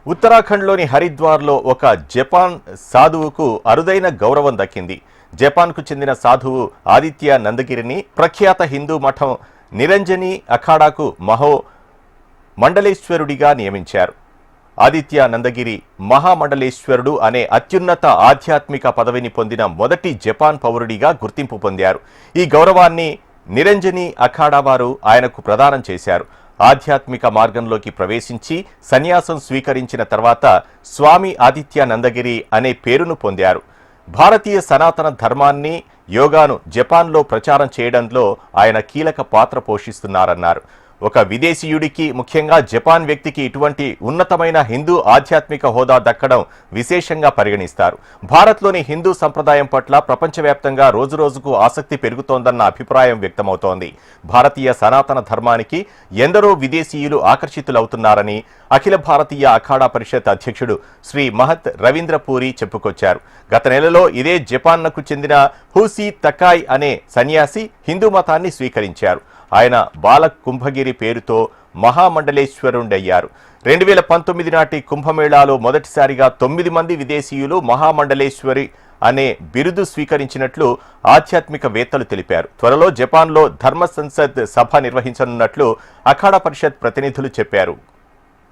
ఉత్తరాఖండ్లోని హరిద్వార్లో ఒక జపాన్ సాధువుకు అరుదైన గౌరవం దక్కింది. జపాన్కు చెందిన సాధువు ఆదిత్య నందగిరిని ప్రఖ్యాత హిందూ మఠం నిరంజని అఖాడాకు మండలేశ్వరుడిగా నియమించారు. ఆదిత్య నందగిరి మహామండలేశ్వరుడు అనే అత్యున్నత ఆధ్యాత్మిక పదవిని పొందిన మొదటి జపాన్ పౌరుడిగా గుర్తింపు పొందారు. ఈ గౌరవాన్ని నిరంజని అఖాడా వారు ఆయనకు ప్రదానం చేశారు. ఆధ్యాత్మిక మార్గంలోకి ప్రవేశించి సన్యాసం స్వీకరించిన తర్వాత స్వామి ఆదిత్య నందగిరి అనే పేరును పొందారు. భారతీయ సనాతన ధర్మాన్ని, యోగాను జపాన్లో ప్రచారం చేయడంలో ఆయన కీలక పాత్ర పోషిస్తున్నారన్నారు. ఒక విదేశీయుడికి, ముఖ్యంగా జపాన్ వ్యక్తికి ఇటువంటి ఉన్నతమైన హిందూ ఆధ్యాత్మిక హోదా దక్కడం విశేషంగా పరిగణిస్తారు. భారత్లోని హిందూ సంప్రదాయం పట్ల ప్రపంచవ్యాప్తంగా రోజురోజుకు ఆసక్తి పెరుగుతోందన్న అభిప్రాయం వ్యక్తమవుతోంది. భారతీయ సనాతన ధర్మానికి ఎందరో విదేశీయులు ఆకర్షితులవుతున్నారని అఖిల భారతీయ అఖాడా పరిషత్ అధ్యక్షుడు శ్రీ మహత్ రవీంద్ర పూరి చెప్పుకొచ్చారు. గత నెలలో ఇదే జపాన్కు చెందిన హూసీ తకాయ్ అనే సన్యాసి హిందూ మతాన్ని స్వీకరించారు. ఆయన బాల కుంభగిరి పేరుతో మహామండలేశ్వరుడయ్యారు. 2019 నాటి కుంభమేళాలో మొదటిసారిగా 9 మంది విదేశీయులు మహామండలేశ్వరి అనే బిరుదు స్వీకరించినట్లు ఆధ్యాత్మికవేత్తలు తెలిపారు. త్వరలో జపాన్లో ధర్మ సంసద్ సభ నిర్వహించనున్నట్లు అఖాడా పరిషత్ ప్రతినిధులు చెప్పారు.